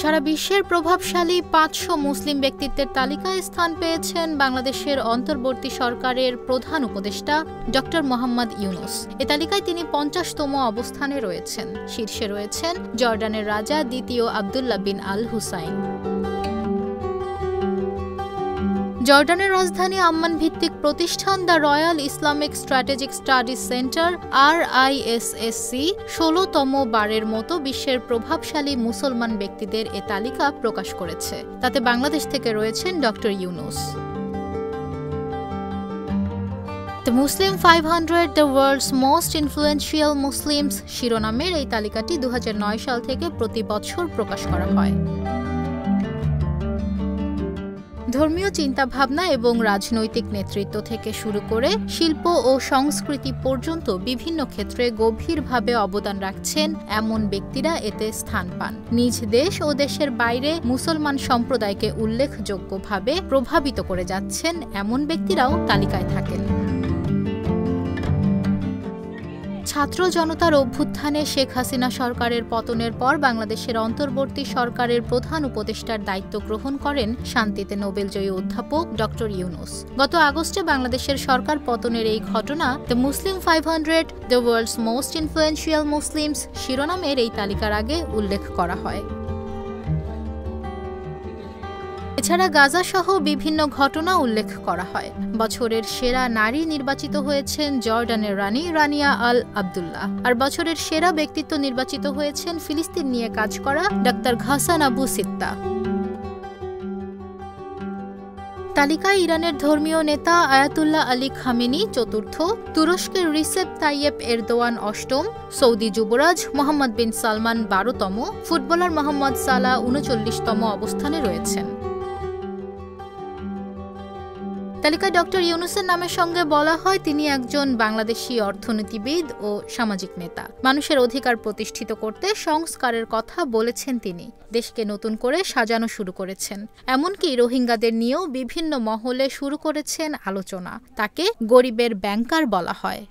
সারা বিশ্বের প্রভাবশালী ৫০০ মুসলিম ব্যক্তিত্বের তালিকায় স্থান পেয়েছেন বাংলাদেশের অন্তর্বর্তী সরকারের প্রধান উপদেষ্টা ডক্টর মোহাম্মদ ইউনূস। এ তালিকায় তিনি ৫০তম অবস্থানে রয়েছেন। শীর্ষে রয়েছেন জর্ডানের রাজা দ্বিতীয় আবদুল্লাহ বিন আল হুসাইন। জর্ডানের রাজধানী আম্মান ভিত্তিক প্রতিষ্ঠান the royal Islamic strategic studies centre RISSC ১৬তম বারের মতো বিশ্বের প্রভাবশালী মুসলমান ব্যক্তিদের এ তালিকা প্রকাশ করেছে। তাতে বাংলাদেশ থেকে রয়েছেন doctor Yunus. The Muslim 500 the world's most influential Muslims শিরোনামের এই তালিকাটি ২০০৯ সাল থেকে প্রতি বছর প্রকাশ করা হয়। ধর্মীয় চিন্তাভাবনা এবং রাজনৈতিক নেতৃত্ব থেকে শুরু করে শিল্প ও সংস্কৃতি পর্যন্ত বিভিন্ন ক্ষেত্রে গভীরভাবে অবদান রাখছেন এমন ব্যক্তিরা এতে স্থান পান। নিজ দেশ ও দেশের বাইরে মুসলমান সম্প্রদায়কে উল্লেখযোগ্যভাবে প্রভাবিত করে যাচ্ছেন এমন ব্যক্তিরাও তালিকায় থাকেন। ছাত্র জনতার অভ্যুত্থানে শেখ হাসিনা সরকারের পতনের পর বাংলাদেশের অন্তর্বর্তী সরকারের প্রধান উপদেষ্টার দায়িত্ব গ্রহণ করেন শান্তিতে নোবেলজয়ী অধ্যাপক ডক্টর ইউনূস। গত আগস্টে বাংলাদেশের সরকার পতনের এই ঘটনা the Muslim 500 the world's most influential Muslims শিরোনামের এই তালিকার আগে উল্লেখ করা হয়। এছাড়া গাজা সহ বিভিন্ন ঘটনা উল্লেখ করা হয়। বছরের সেরা নারী নির্বাচিত হয়েছেন জর্ডানের রানী রানিয়া আল আবদুল্লাহ, আর বছরের সেরা ব্যক্তিত্ব নির্বাচিত হয়েছেন ফিলিস্তিন নিয়ে কাজ করা ডাক্তার ঘাসান আবু সিত্তা। তালিকায় ইরানের ধর্মীয় নেতা আয়াতুল্লাহ আলী খামেনি চতুর্থ, তুরস্কের রিসেপ তাইয়েপ এরদোয়ান অষ্টম, সৌদি যুবরাজ মোহাম্মদ বিন সালমান ১২তম, ফুটবলার মোহাম্মদ সালাহ ৩৯তম অবস্থানে রয়েছেন। তালিকায় ডক্টর ইউনূসের নামের সঙ্গে বলা হয় তিনি একজন বাংলাদেশি অর্থনীতিবিদ ও সামাজিক নেতা। মানুষের অধিকার প্রতিষ্ঠিত করতে সংস্কারের কথা বলেছেন তিনি। দেশকে নতুন করে সাজানো শুরু করেছেন। এমনকি রোহিঙ্গাদের নিয়েও বিভিন্ন মহলে শুরু করেছেন আলোচনা। তাকে গরিবের ব্যাংকার বলা হয়।